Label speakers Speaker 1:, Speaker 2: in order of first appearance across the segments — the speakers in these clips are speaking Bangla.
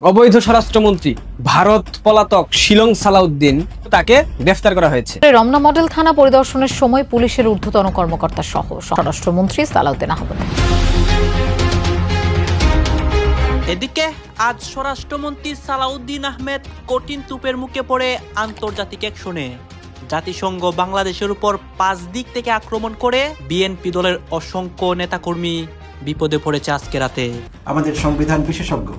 Speaker 1: অবৈধ স্বরাষ্ট্রমন্ত্রী ভারত পলাতক শিলং সালাউদ্দিন তাকে গ্রেফতার করা হয়েছে।
Speaker 2: রমনা মডেল থানা পরিদর্শনের সময় পুলিশের ঊর্ধ্বতন কর্মকর্তা সহ স্বরাষ্ট্রমন্ত্রী সালাউদ্দিন আহমেদ।
Speaker 3: এদিকে আজ স্বরাষ্ট্রমন্ত্রী সালাউদ্দিন আহমেদ কঠিন তুপের মুখে পড়ে আন্তর্জাতিক অ্যাকশনে। জাতিসংঘ বাংলাদেশের উপর 5 দিক থেকে আক্রমণ করে বিএনপি দলের অসংখ্য নেতাকর্মী বিপদে পড়েছে আজকে রাতে।
Speaker 4: আমাদের সংবিধান বিশেষজ্ঞ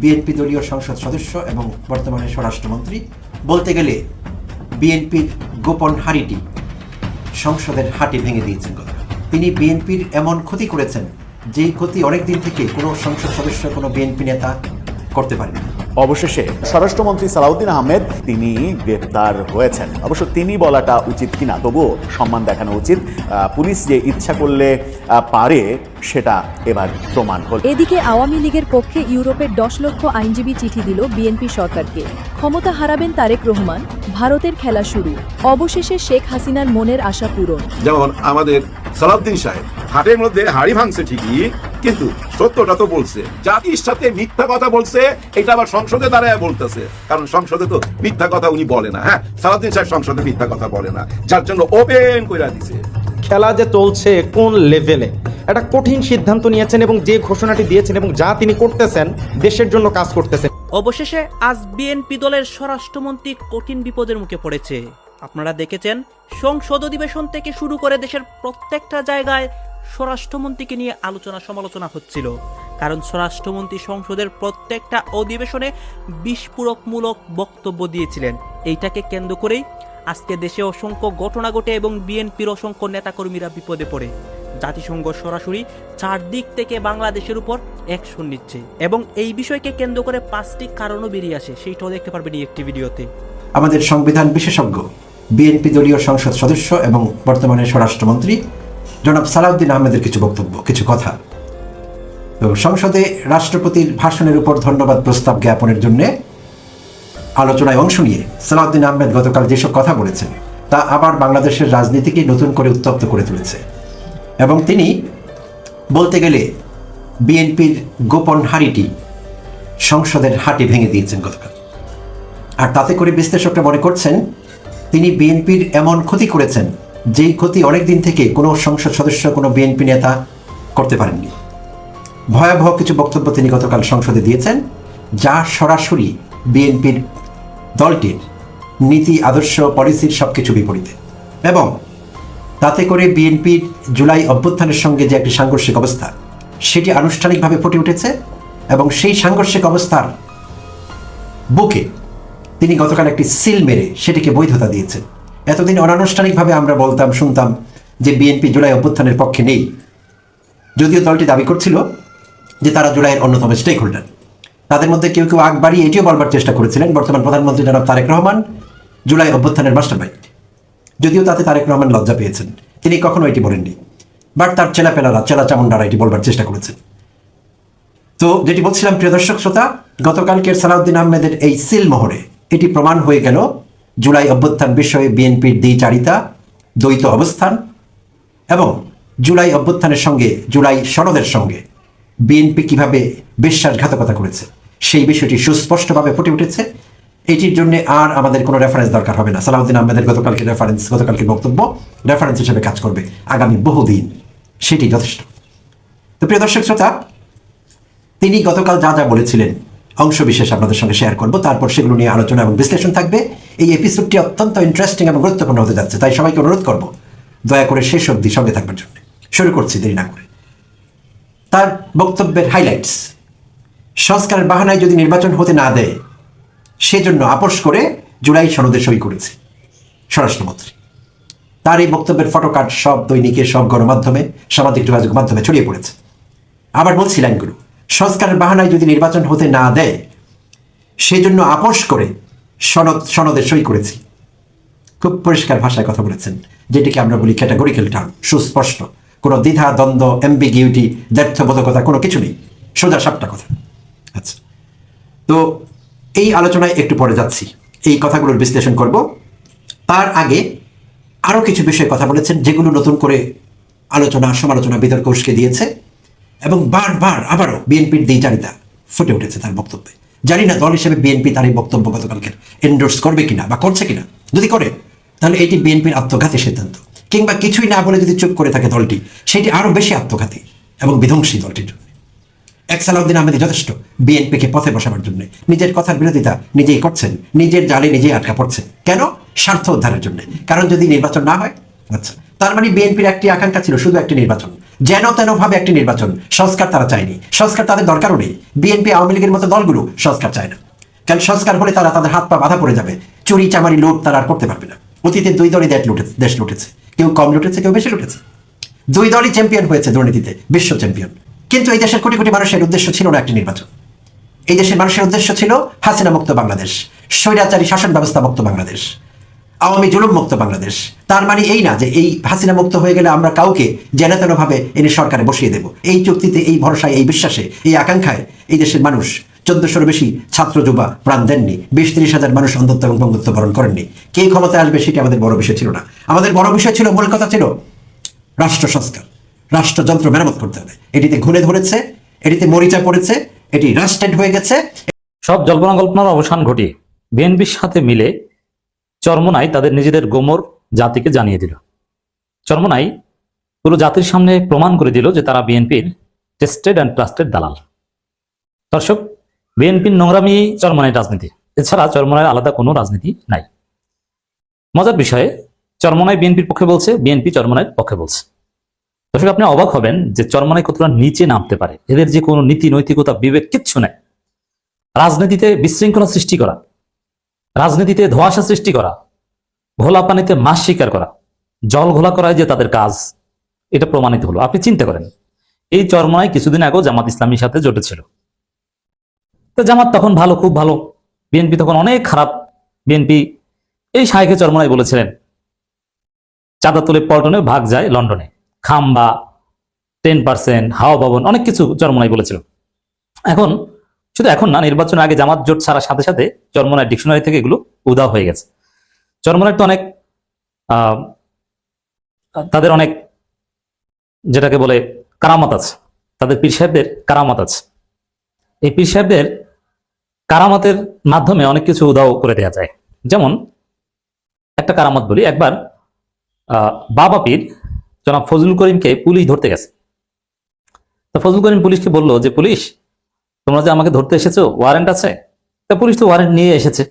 Speaker 4: বিএনপি দলীয় সংসদ সদস্য এবং বর্তমানে স্বরাষ্ট্রমন্ত্রী, বলতে গেলে বিএনপির গোপন হাড়িটি সংসদের হাঁটি ভেঙে দিয়েছেন। তিনি বিএনপির এমন ক্ষতি করেছেন যেই ক্ষতি অনেকদিন থেকে কোনো সংসদ সদস্য কোনো বিএনপি নেতা করতে পারেনি।
Speaker 5: অবশেষে স্বরাষ্ট্রমন্ত্রী সালাউদ্দিন আহমেদ তিনি গ্রেপ্তার হয়েছেন। অবশ্য তিনি বলাটা উচিত কিনা, তবুও সম্মান দেখানো উচিত। পুলিশ যে ইচ্ছা করলে পারে সেটা এবার প্রমাণ হল।
Speaker 6: এদিকে আওয়ামী লীগের পক্ষে ইউরোপের 10 লক্ষ আইনজীবী চিঠি দিল বিএনপি সরকারকে। ক্ষমতা হারাবেন তারেক রহমান, ভারতের খেলা শুরু, অবশেষে শেখ হাসিনার মনের আশা পূরণ।
Speaker 7: যেমন আমাদের সালাউদ্দিন সাহেব হাটের মধ্যে হাড়ি ভাঙছে ঠিকই, কিন্তু সত্যটা তো বলছে। জাতির সাথে মিথ্যা কথা বলছে, এটা আবার সংসদে দাঁড়ায় বলতেছে, কারণ সংসদে তো মিথ্যা কথা উনি বলে না। হ্যাঁ, সালাউদ্দিন সাহেব সংসদে মিথ্যা কথা বলে না, যার জন্য ওপেন কইরা দিছে।
Speaker 8: খেলা যে চলছে কোন লেভেলে, একটা কঠিন সিদ্ধান্ত নিয়েছেন এবং যে ঘোষণাটি দিয়েছেন এবং যা তিনি করতেছেন দেশের জন্য কাজ করতেছেন।
Speaker 3: অবশেষে আজ বিএনপি দলের স্বরাষ্ট্রমন্ত্রী কঠিন বিপদের মুখে পড়েছে। আপনারা দেখেছেন সংসদ অধিবেশন থেকে শুরু করে দেশের প্রত্যেকটা জায়গায় স্বরাষ্ট্রমন্ত্রীকে নিয়ে আলোচনা সমালোচনা হচ্ছিল, কারণ স্বরাষ্ট্রমন্ত্রী সংসদের প্রত্যেকটা অধিবেশনে বিস্ফোরকমূলক বক্তব্য দিয়েছিলেন। এইটাকে কেন্দ্র করেই আজকে দেশে অসংখ্য ঘটনা ঘটে এবং বিএনপির অসংখ্য নেতাকর্মীরা বিপদে পড়ে। জাতিসংঘ সরাসরি 4 দিক থেকে বাংলাদেশের উপর অ্যাকশন নিচ্ছে এবং এই বিষয়কে কেন্দ্র করে 5টি কারণও বেরিয়ে আসে, সেইটাও দেখতে পারবেন এই একটি ভিডিওতে।
Speaker 4: আমাদের সংবিধান বিশেষজ্ঞ বিএনপি দলীয় সংসদ সদস্য এবং বর্তমানে স্বরাষ্ট্রমন্ত্রী জনাব সালাউদ্দিন আহমেদের কিছু বক্তব্য, কিছু কথা। তো সংসদে রাষ্ট্রপতির ভাষণের উপর ধন্যবাদ প্রস্তাব জ্ঞাপনের জন্য আলোচনায় অংশ নিয়ে সালাউদ্দিন আহমেদ গতকাল যেসব কথা বলেছেন তা আবার বাংলাদেশের রাজনীতিকে নতুন করে উত্তপ্ত করে তুলেছে এবং তিনি বলতে গেলে বিএনপির গোপন হাড়িটি সংসদের হাঁটি ভেঙে দিয়েছেন গতকাল। আর তাতে করে বিশ্লেষকরা মনে করছেন তিনি বিএনপির এমন ক্ষতি করেছেন যেই ক্ষতি অনেকদিন থেকে কোনো সংসদ সদস্য কোনো বিএনপি নেতা করতে পারেননি। ভয়াবহ কিছু বক্তব্য তিনি গতকাল সংসদে দিয়েছেন, যা সরাসরি বিএনপির দলটির নীতি, আদর্শ, পলিসির সব কিছু বিপরীতে, এবং তাতে করে বিএনপির জুলাই অভ্যুত্থানের সঙ্গে যে একটি সাংঘর্ষিক অবস্থা সেটি আনুষ্ঠানিকভাবে ফুটে উঠেছে এবং সেই সাংঘর্ষিক অবস্থার বুকে তিনি গতকাল একটি সিল মেরে সেটিকে বৈধতা দিয়েছেন। এতদিন অনানুষ্ঠানিকভাবে আমরা বলতাম, শুনতাম যে বিএনপি জুলাই অভ্যুত্থানের পক্ষে নেই, যদিও দলটি দাবি করছিল যে তারা জুলাইয়ের অন্যতম স্টেক হোল্ডার। তাদের মধ্যে কেউ কেউ আগ বাড়িয়ে এটিও বলবার চেষ্টা করেছিলেন বর্তমান প্রধানমন্ত্রী জনাব তারেক রহমান জুলাই অভ্যুত্থানের মাস্টারমাইন্ড, যদিও তাতে তারেক রহমান লজ্জা পেয়েছেন, তিনি কখনো এটি বলেননি, বাট তার চেলাপেলারা, চেলা চামুন্ডারা এটি বলবার চেষ্টা করেছেন। তো যেটি বলছিলাম প্রিয় দর্শক শ্রোতা, গতকালকের সালাউদ্দিন আহমেদের এই সিল মোহরে এটি প্রমাণ হয়ে গেল জুলাই অভ্যুত্থান বিষয়ে বিএনপির দ্বিচারিতা, দ্বৈত অবস্থান এবং জুলাই অভ্যুত্থানের সঙ্গে, জুলাই সনদের সঙ্গে বিএনপি কিভাবে বিশ্বাসঘাতকতা করেছে সেই বিষয়টি সুস্পষ্টভাবে ফুটে উঠেছে। এটির জন্য আর আমাদের কোনো রেফারেন্স দরকার হবে না। সালাউদ্দিন আহমেদের গতকালকের বক্তব্য রেফারেন্স হিসেবে কাজ করবে আগামী বহুদিন, সেটি যথেষ্ট। তো প্রিয় দর্শক শ্রোতা, তিনি গতকাল যা যা বলেছিলেন অংশ বিশেষ আপনাদের সঙ্গে শেয়ার করব, তারপর সেগুলো নিয়ে আলোচনা এবং বিশ্লেষণ থাকবে। এই এপিসোডটি অত্যন্ত ইন্টারেস্টিং এবং গুরুত্বপূর্ণ হতে যাচ্ছে, তাই সবাইকে অনুরোধ করব দয়া করে শেষ অবধি সঙ্গে থাকবার জন্য। শুরু করছি দেরি না করে। তার বক্তব্যের হাইলাইটস: সংস্কারের বাহানায় যদি নির্বাচন হতে না দেয় সেজন্য আপোষ করে জুলাই সনদে সই করেছে স্বরাষ্ট্রমন্ত্রী। তার এই বক্তব্যের ফটোকার্ড সব দৈনিকে, সব গণমাধ্যমে, সামাজিক যোগাযোগ মাধ্যমে ছড়িয়ে পড়েছে। আবার বলছি লাইনগুলো: সংস্কারের বাহানায় যদি নির্বাচন হতে না দেয় সেজন্য আপোষ করে সনদে সই করেছি। খুব পরিষ্কার ভাষায় কথা বলেছেন, যেটিকে আমরা বলি ক্যাটাগরিক্যাল টার্ম, সুস্পষ্ট, কোনো দ্বিধা, দ্বন্দ্ব, অ্যাম্বিগিউটি, দ্ব্যর্থবোধকতা কোনো কিছু নেই, সোজা সাপটা কথা। আচ্ছা, তো এই আলোচনায় একটু পরে যাচ্ছি, এই কথাগুলোর বিশ্লেষণ করব। তার আগে আরও কিছু বিষয়ে কথা বলেছেন যেগুলো নতুন করে আলোচনা, সমালোচনা, বিতর্ক উস্কে দিয়েছে এবং বারবার আবারও বিএনপির দ্বিচারিতা ফুটে উঠেছে তার বক্তব্যে। জানি না দল হিসেবে বিএনপি তার এই বক্তব্য গতকালকে এন্ডোর্স করবে কিনা বা করছে কিনা। যদি করে তাহলে এটি বিএনপির আত্মঘাতী সিদ্ধান্ত, কিংবা কিছুই না বলে যদি চুপ করে থাকে দলটি, সেটি আরো বেশি আত্মঘাতী এবং বিধ্বংসী দলটির জন্য। সালাউদ্দিন আহমেদ যথেষ্ট বিএনপিকে পথে বসাবার জন্য। নিজের কথার বিরোধিতা নিজেই করছেন, নিজের জালে নিজেই আটকা পড়ছেন। কেন? স্বার্থ উদ্ধারের জন্য। কারণ যদি নির্বাচন না হয়, আচ্ছা, তার মানে বিএনপির একটি আকাঙ্ক্ষা ছিল শুধু একটি নির্বাচন, যেন তেন ভাবে একটি নির্বাচন। সংস্কার তারা চায়নি, সংস্কার তাদের দরকারও নেই। বিএনপি আওয়ামী লীগের মতো দলগুলো সংস্কার চায় না, কারণ সংস্কার হলে তারা তাদের হাত পা বাধা পড়ে যাবে, চুরি চামারি লুট তারা আর করতে পারবে না। অতীতে দুই দলই দেশ লুটেছে, কেউ কম লুটেছে, কেউ বেশি লুটেছে। দুই দলই চ্যাম্পিয়ন হয়েছে দুর্নীতিতে, বিশ্ব চ্যাম্পিয়ন। কিন্তু এই দেশের কোটি কোটি মানুষের উদ্দেশ্য ছিল না একটি নির্বাচন। এই দেশের মানুষের উদ্দেশ্য ছিল হাসিনা মুক্ত বাংলাদেশ, স্বৈরাচারী শাসন ব্যবস্থা মুক্ত বাংলাদেশ, আওয়ামী জুলুম মুক্ত বাংলাদেশ। তার মানে এই না যে এই হাসিনা মুক্ত হয়ে গেলে আমরা কাউকে যেন তেন ভাবে এনে সরকারে বসিয়ে দেব। এই চুক্তিতে, এই ভরসায়, এই বিশ্বাসে, এই আকাঙ্ক্ষায় এই দেশের মানুষ 1400-র বেশি ছাত্র যুবা প্রাণ দেননি, 20-30 হাজার মানুষ অন্ধত্ব এবং বঙ্গত্ব বরণ করেননি। কে ক্ষমতায় আসবে সেটি আমাদের বড় বিষয় ছিল না। আমাদের বড় বিষয় ছিল, মূল কথা ছিল রাষ্ট্র সংস্কার, রাষ্ট্রযন্ত্র মেরামত করতে হবে। এটিতে ঘুরে ধরেছে, এটিতে মরিচা পড়েছে, এটি রাস্টেড হয়ে গেছে।
Speaker 9: সব জল্পনা কল্পনার অবসান ঘটিয়ে বিএনপির সাথে মিলে চরমোনাই তাদের নিজেদের গোমর জাতিকে জানিয়ে দিল। চরমোনাই পুরো জাতির সামনে প্রমাণ করে দিল যে তারা বিএনপির টেস্টেড অ্যান্ড ট্রাস্টেড দালাল। দর্শক, বিএনপির নোংরামি চরমোনাই রাজনীতি, এছাড়া চরমোনাইয়ের আলাদা কোনো রাজনীতি নাই। মজার বিষয়ে চরমোনাই বিএনপির পক্ষে বলছে, বিএনপি চরমোনাইয়ের পক্ষে বলছে। দর্শক, আপনি অবাক হবেন যে চরমোনাই কতটা নিচে নামতে পারে। এদের যে কোনো নীতি নৈতিকতা বিবেক কিচ্ছু নেই। রাজনীতিতে বিশৃঙ্খলা সৃষ্টি করা, রাজনীতিতে ধোঁয়াশা সৃষ্টি করা, ঘোলা পানিতে মাছ শিকার করা, জল ঘোলা করাই যে তাদের কাজ, এটা প্রমাণিত হলো। আপনি চিন্তা করেন, এই চরমোনাই কিছুদিন আগেও জামাত ইসলামীর সাথে জোটেছিল। তো জামাত তখন ভালো, খুব ভালো, বিএনপি তখন অনেক খারাপ। বিএনপি এই শাইখে চরমোনাই বলেছিলেন চাঁদা তুলে পল্টনে ভাগ যায় লন্ডনে, খাম্বা 10%, হাওয়া ভবন, অনেক কিছু চরমোনাই বলেছিল। এখন শুধু এখন না, নির্বাচনের আগে জামাত জোট ছাড়ার সাথে সাথে চরমোনাই ডিকশনারি থেকে এগুলো উধাও হয়ে গেছে। চরমোনাই তো অনেক তাদের অনেক যেটাকে বলে কারামত আছে, তাদের পীর সাহেবদের কারামত আছে। এই পীর সাহেবদের কারামতের মাধ্যমে অনেক কিছু উধাও করে দেওয়া যায়। যেমন একটা কারামত বলি, একবার বাবা পীর জনাব ফজলুল করিমকে পুলিশ ধরতে গেছে। তো ফজলুল করিম পুলিশকে বললো যে, পুলিশ তোমরা যে আমাকে ধরতে এসেছো, ওয়ারেন্ট আছে? তা পুলিশ তো ওয়ারেন্ট নিয়ে এসেছে।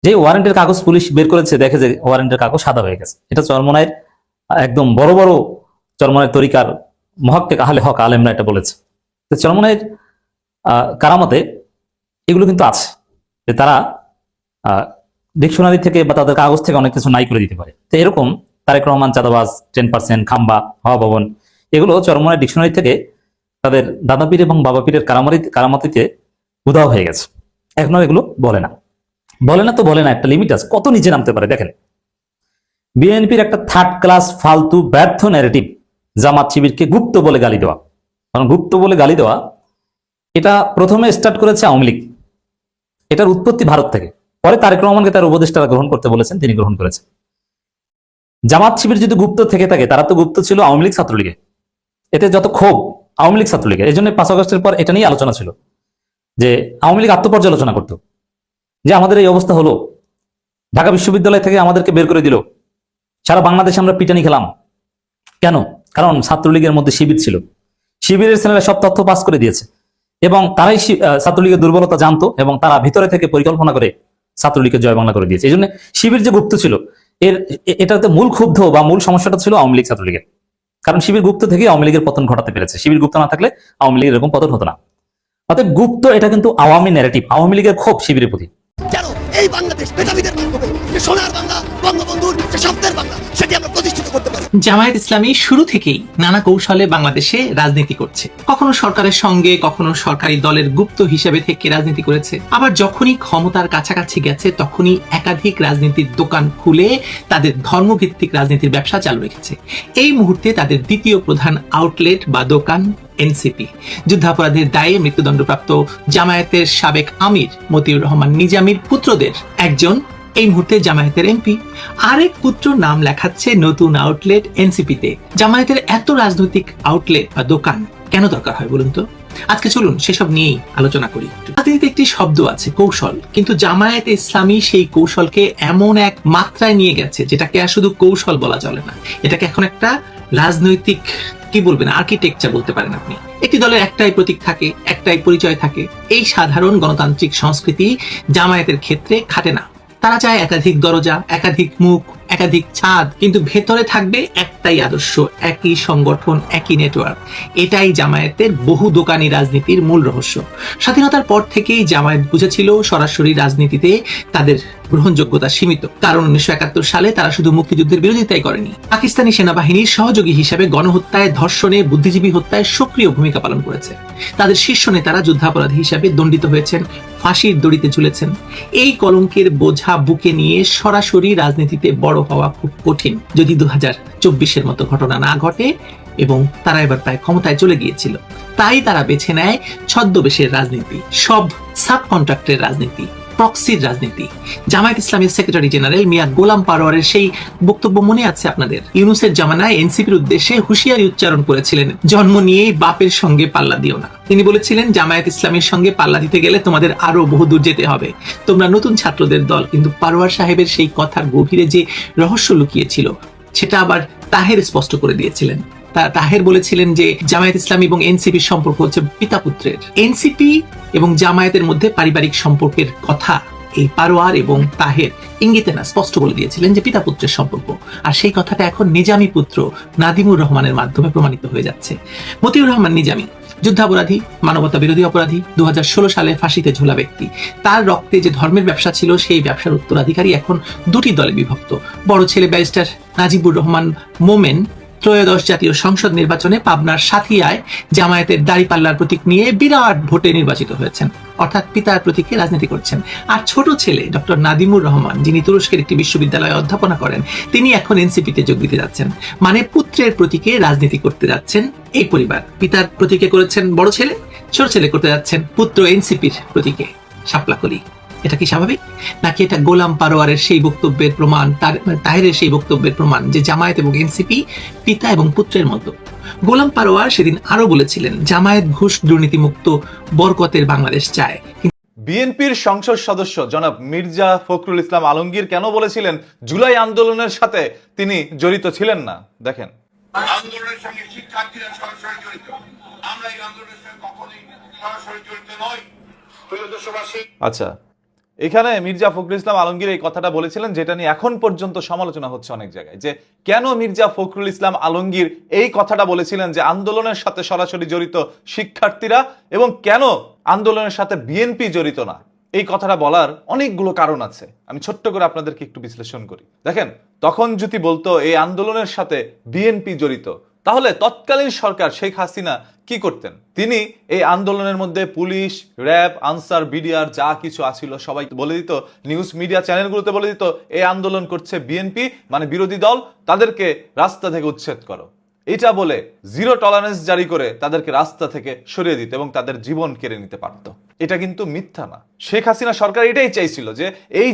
Speaker 9: যে ওয়ারেন্টের কাগজ পুলিশ বের করেছে, দেখে যে ওয়ারেন্টের কাগজ সাদা হয়ে গেছে। এটা চরমোনাইয়ের একদম বড় বড় চরমোনাইয়ের তরিকার মুহাক্কিক আহলে হক আলেমরা এটা বলেছে। তো চরমোনাইয়ের কারামতে এগুলো কিন্তু আছে, যে তারা ডিকশনারি থেকে বা তাদের কাগজ থেকে অনেক কিছু নাই করে দিতে পারে। তো এরকম তারেক রহমান চাঁদাবাজ, 10%, খাম্বা, হাওয়া ভবন, এগুলো চরমোনাই ডিকশনারি থেকে তাদের দাদা পীর এবং বাবা পীরের কারামতিতে উধাও হয়ে গেছে। এখনো এগুলো বলে না তো বলে না, একটা লিমিট আছে, কত নিচে নামতে পারে দেখেন। বিএনপির একটা থার্ড ক্লাস ফালতু ব্যর্থ ন্যারেটিভ জামাত শিবিরকে গুপ্ত বলে গালি দেওয়া। কারণ গুপ্ত বলে গালি দেওয়া, এটা প্রথমে স্টার্ট করেছে আওয়ামী লীগ। এটার উৎপত্তি ভারত থেকে, পরে তারেক রহমানকে তার উপদেষ্টারা গ্রহণ করতে বলেছেন, তিনি গ্রহণ করেছেন। জামাত শিবির যদি গুপ্ত থেকে থাকে, তারা তো গুপ্ত ছিল আওয়ামী লীগ ছাত্রলীগে। এতে যত ক্ষোভ আওয়ামী লীগ ছাত্রলীগের। এই জন্য 5 আগস্টের পর এটা নিয়ে আলোচনা ছিল যে আওয়ামী লীগ আত্মপর্যালোচনা করত, যে আমাদের এই অবস্থা হলো, ঢাকা বিশ্ববিদ্যালয় থেকে আমাদেরকে বের করে দিল, সারা বাংলাদেশে আমরা পিটানি খেলাম কেন? কারণ ছাত্রলীগের মধ্যে শিবির ছিল, শিবিরের ছেলেরা সব তথ্য পাস করে দিয়েছে এবং তারাই ছাত্রলীগের দুর্বলতা জানতো এবং তারা ভিতরে থেকে পরিকল্পনা করে ছাত্রলীগকে জয় বাংলা করে দিয়েছে। এই জন্য শিবির যে গুপ্ত ছিল, এটাতে মূল ক্ষুব্ধ বা মূল সমস্যাটা ছিল আওয়ামী লীগ ছাত্রলীগের। কারণ শিবির গুপ্ত থেকে আওয়ামী লীগের পতন ঘটাতে পেরেছে। শিবির গুপ্ত না থাকলে আওয়ামী লীগের এরকম পতন হতো না। অর্থাৎ গুপ্ত এটা কিন্তু আওয়ামী ন্যারেটিভ, আওয়ামী লীগের ক্ষোভ শিবিরের প্রতি।
Speaker 10: কেন এই বাংলাদেশ মেধাবীদের মাধ্যমে যে সোনার বাংলা, বঙ্গবন্ধুর যে স্বপ্নের বাংলা, সেটি আমরা প্রতিষ্ঠিত করতে পারি।
Speaker 11: জামায়াত ইসলামী শুরু থেকেই নানা কৌশলে বাংলাদেশে রাজনীতি করছে। কখনো সরকারের সঙ্গে, কখনো সরকারি দলের গুপ্ত হিসেবে থেকে রাজনীতি করেছে। আবার যখনই ক্ষমতার কাছাকাছি গেছে, তখনই একাধিক রাজনীতির দোকান খুলে তাদের ধর্মভিত্তিক রাজনীতির ব্যবসা চালু রেখেছে। এই মুহূর্তে তাদের দ্বিতীয় প্রধান আউটলেট বা দোকান এনসিপি। যুদ্ধাপরাধের দায়ে মৃত্যুদণ্ডপ্রাপ্ত জামায়াতের সাবেক আমির মতিউর রহমান নিজামীর পুত্রদের একজন এই মুহূর্তে জামায়াতের এমপি, আরেক পুত্র নাম লেখাচ্ছে নতুন আউটলেট এনসিপিতে। জামায়াতের এত রাজনৈতিক আউটলেট বা দোকান কেন দরকার হয় বলুন তো? আজকে চলুন সেসব নিয়েই আলোচনা করি। রাজনীতিতে একটি শব্দ আছে কৌশল, কিন্তু জামায়াতে ইসলামী সেই কৌশলকে এমন এক মাত্রায় নিয়ে গেছে যেটাকে আর শুধু কৌশল বলা চলে না, এটাকে এখন একটা রাজনৈতিক কি বলবেন আর্কিটেকচার বলতে পারেন আপনি। একটি দলের একটাই প্রতীক থাকে, একটাই পরিচয় থাকে। এই সাধারণ গণতান্ত্রিক সংস্কৃতি জামায়াতের ক্ষেত্রে খাটে না। তারা চায় একাধিক দরজা, একাধিক মুখ, একাধিক ছাদ, কিন্তু ভেতরে থাকবে একটাই আদর্শ, একই সংগঠন, একই নেটওয়ার্ক। এটাই জামায়াতের বহু দোকানি রাজনীতির মূল রহস্য। স্বাধীনতার পর থেকেই জামায়াত বুঝেছিল সরাসরি রাজনীতিতে তাদের গ্রহণযোগ্যতা সীমিত, কারণ 1971 সালে তারা শুধু মুক্তিযুদ্ধের বিরোধিতাই করেনি, পাকিস্তানি সেনাবাহিনীর সহযোগী হিসেবে গণহত্যায়, ধর্ষণে, বুদ্ধিজীবী হত্যায় সক্রিয় ভূমিকা পালন করেছে। তাদের শীর্ষ নেতারা যুদ্ধাপরাধী হিসাবে দণ্ডিত হয়েছেন, ফাঁসির দড়িতে ঝুলেছেন। এই কলঙ্কের বোঝা বুকে নিয়ে সরাসরি রাজনীতিতে বড় হওয়া খুব কঠিন, যদি 2024-এর মতো ঘটনা না ঘটে, এবং তারা এবার প্রায় ক্ষমতায় চলে গিয়েছিল। তাই তারা বেছে নেয় ছদ্মবেশের রাজনীতি, সব সাব কন্ট্রাক্টের রাজনীতি, প্রক্সির রাজনীতি। জামায়াত ইসলামের সেক্রেটারি জেনারেল মিয়া গোলাম পারোয়ারের সেই বক্তব্য মনে আছে আপনাদের? ইউনূসের জামানায় এনসিপির উদ্দেশ্যে হুঁশিয়ারি উচ্চারণ করেছিলেন, জন্ম নিয়েই বাপের সঙ্গে পাল্লা দিও না। তিনি বলেছিলেন, জামায়াত ইসলামের সঙ্গে পাল্লা দিতে গেলে তোমাদের আরো বহুদূর যেতে হবে, তোমরা নতুন ছাত্রদের দল। কিন্তু পারোয়ার সাহেবের সেই কথার গভীরে যে রহস্য লুকিয়েছিল সেটা আবার তাহের স্পষ্ট করে দিয়েছিলেন। তাহের বলেছিলেন যে জামায়াত ইসলামী এবং এনসিপির সম্পর্ক হচ্ছে পিতা পুত্রের। এনসিপি এবং জামায়াতের মধ্যে পারিবারিক সম্পর্কের কথা এই পারোয়ার এবং তাহের ইঙ্গিতে না স্পষ্ট বলে দিয়েছিলেন যে পিতা পুত্রের সম্পর্ক। আর সেই কথাটা এখন নিজামী পুত্র নাদিমুর রহমানের মাধ্যমে প্রমাণিত হয়ে যাচ্ছে। মতিউর রহমান নিজামী যুদ্ধাপরাধী, মানবতা বিরোধী অপরাধী, 2016 সালে ফাঁসিতে ঝোলা ব্যক্তি। তার রক্তে যে ধর্মের ব্যবসা ছিল সেই ব্যবসার উত্তরাধিকারী এখন দুটি দলে বিভক্ত। বড় ছেলে ব্যারিস্টার নাজিবুর রহমান মোমেন ত্রয়োদশ জাতীয় সংসদ নির্বাচনে পাবনার সাথিয়ায় জামায়াতের দাড়িপাল্লার প্রতীক নিয়ে বিরাট ভোটে নির্বাচিত হয়েছেন, অর্থাৎ পিতার প্রতীকে রাজনীতি করছেন। আর ছোট ছেলে ডক্টর নাদিমুর রহমান, যিনি তুরস্কের একটি বিশ্ববিদ্যালয়ে অধ্যাপনা করেন, তিনি এখন এনসিপিতে যোগ দিতে যাচ্ছেন। মানে পুত্রের প্রতীকে রাজনীতি করতে যাচ্ছেন এই পরিবার। পিতার প্রতীকে করেছেন বড় ছেলে, ছোট ছেলে করতে যাচ্ছেন পুত্র এনসিপির প্রতীকে। শাপলা করি, এটা কি স্বাভাবিক? নাকি এটা গোলাম পারোয়ারের সেই বক্তব্যের প্রমাণ, তাহেরের সেই বক্তব্যের প্রমাণ যে জামায়াত এবং এনসিপি পিতা এবং পুত্রের মতো? গোলাম পারোয়ার সেদিন আরো বলেছিলেন, জামায়াত ঘুষ দুর্নীতিমুক্ত বরকতের বাংলাদেশ চায়।
Speaker 12: বিএনপির সংসদ সদস্য জনাব মির্জা ফখরুল ইসলাম আলমগীর কেন বলেছিলেন জুলাই আন্দোলনের সাথে তিনি জড়িত ছিলেন না? দেখেন।
Speaker 7: আন্দোলনের সঙ্গে শিক্ষার্থীরা সরাসরি জড়িত, আমরা এই আন্দোলনের সঙ্গে কখনোই সরাসরি জড়িত নই। প্রিয় দেশবাসী,
Speaker 12: আচ্ছা, এখানে মির্জা ফখরুল ইসলাম আলমগীর এই কথাটা বলেছিলেন, যেটা নিয়ে এখন পর্যন্ত সমালোচনা হচ্ছে অনেক জায়গায়, যে কেন মির্জা ফখরুল ইসলাম আলমগীর এই কথাটা বলেছিলেন যে আন্দোলনের সাথে সরাসরি জড়িত শিক্ষার্থীরা, এবং কেন আন্দোলনের সাথে বিএনপি জড়িত না। এই কথাটা বলার অনেকগুলো কারণ আছে, আমি ছোট্ট করে আপনাদেরকে একটু বিশ্লেষণ করি। দেখেন, তখন যদি বলতো এই আন্দোলনের সাথে বিএনপি জড়িত, তাহলে তৎকালীন সরকার শেখ হাসিনা কি করতেন? তিনি এই আন্দোলনের মধ্যে পুলিশ, র্যাব, আনসার, বিডিআর যা কিছু আছিল সবাই বলে দিত, নিউজ মিডিয়া চ্যানেলগুলোতে বলে দিত এই আন্দোলন করছে বিএনপি, মানে বিরোধী দল, তাদেরকে রাস্তা থেকে উচ্ছেদ করো। এটা বলে জিরো টলারেন্স জারি করে তাদেরকে রাস্তা থেকে সরিয়ে দিত এবং তাদের জীবন কেড়ে নিতে পারত। এটা কিন্তু মিথ্যা না। শেখ হাসিনা সরকার এটাই চাইছিল যে এই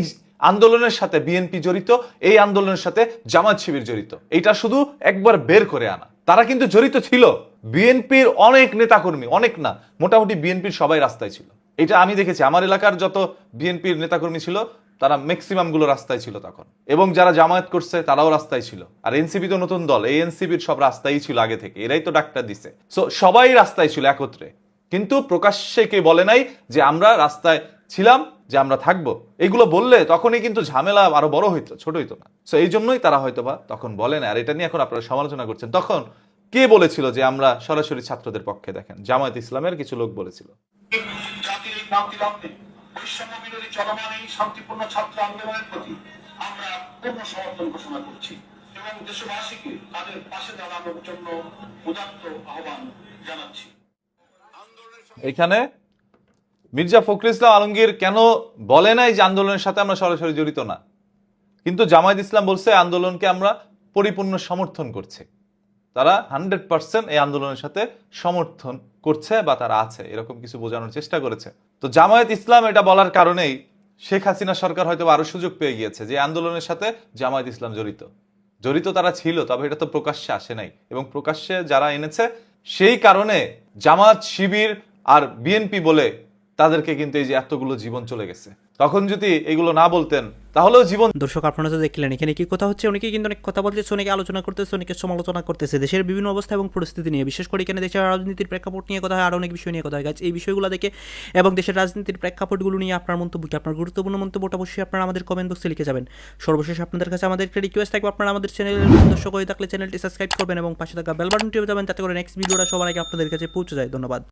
Speaker 12: আন্দোলনের সাথে বিএনপি জড়িত, এই আন্দোলনের সাথে জামাত শিবির জড়িত, এটা শুধু একবার বের করে আনা। তারা কিন্তু জড়িত ছিল। বিএনপির অনেক নেতাকর্মী, অনেক না, মোটামুটি বিএনপির সবাই রাস্তায় ছিল। এটা আমি দেখেছি, আমার এলাকার যত বিএনপির নেতাকর্মী ছিল তারা ম্যাক্সিমাম গুলো রাস্তায় ছিল তখন, এবং যারা জামায়াত করছে তারাও রাস্তায় ছিল। আর এনসিপি তো নতুন দল, এই এনসিপির সব রাস্তায় ছিল আগে থেকে, এরাই তো ডাক্তার দিছে। সো সবাই রাস্তায় ছিল একত্রে, কিন্তু প্রকাশ্যে কে বলে নাই যে আমরা রাস্তায় ছিলাম, যে আমরা থাকবো। এইগুলো বললে তখনই কিন্তু ঝামেলা আরো বড় হইতো, ছোট হইতো না। সো এই জন্যই তারা হয়তো বা তখন বলে না। আর এটা নিয়ে এখন আপনারা সমালোচনা করছেন। তখন কে বলেছিল যে আমরা সরাসরি ছাত্রদের পক্ষে? দেখেন, জামায়াত ইসলামের কিছু লোক বলেছিল।
Speaker 7: জাতির এই নাতিলগ্নে বৈষম্য বিরোধী চলমান এই শান্তিপূর্ণ ছাত্র আন্দোলনের প্রতি আমরা পূর্ণ সমর্থন ঘোষণা করছি এবং দেশবাসীকে তাদের পাশে দাঁড়ানোর জন্য উদাত্ত আহ্বান জানাচ্ছি।
Speaker 12: এখানে মির্জা ফখরুল ইসলাম আলমগীর কেন বলে নাই যে আন্দোলনের সাথে আমরা সরাসরি জড়িত না, কিন্তু জামায়াত ইসলাম বলছে আন্দোলনকে আমরা পরিপূর্ণ সমর্থন করছি। তারা 100% এই আন্দোলনের সাথে সমর্থন করছে বা তারা আছে, এরকম কিছু বোঝানোর চেষ্টা করেছে। তো জামায়াত ইসলাম এটা বলার কারণেই শেখ হাসিনা সরকার হয়তো আরো সুযোগ পেয়ে গিয়েছে যে আন্দোলনের সাথে জামায়াত ইসলাম জড়িত তারা ছিল, তবে এটা তো প্রকাশ্যে আসে নাই, এবং প্রকাশ্যে যারা এনেছে সেই কারণে জামাত শিবির আর বিএনপি বলে তাদেরকে কিন্তু এই যে এতগুলো জীবন চলে গেছে। তখন যদি এগুলো না বলতেন তাহলেও জীবন।
Speaker 3: দর্শক, আপনারা তো দেখলেন এখানে কি কথা হচ্ছে। অনেকে কিন্তু অনেক কথা বলতেছে, অনেকে আলোচনা করতেছে, অনেকে সমালোচনা করতেছে দেশের বিভিন্ন অবস্থা এবং পরিস্থিতি নিয়ে। বিশেষ করে এখানে দেশের রাজনীতির প্রেক্ষাপট নিয়ে কথা হয়, আর অনেক বিষয় নিয়ে কথা হয়। গাইজ, এই বিষয়গুলো দেখে এবং দেশের রাজনীতির প্রেক্ষাপটগুলো নিয়ে আপনার মন্তব্য কি, আপনার গুরুত্বপূর্ণ মন্তব্যটা অবশ্যই আপনারা আমাদের কমেন্ট বক্সে লিখে যাবেন। সর্বশেষ আপনাদের কাছে আমাদের একটা রিকোয়েস্ট থাকবে, আপনারা আমাদের চ্যানেলের দর্শক হয়ে থাকলে চ্যানেলটি সাবস্ক্রাইব করবেন এবং পাশে থাকা বেল বাটনটি যাবেন, যাতে করে নেক্সট ভিডিওটা সবার আগে আপনাদের কাছে পৌঁছে যায়। ধন্যবাদ।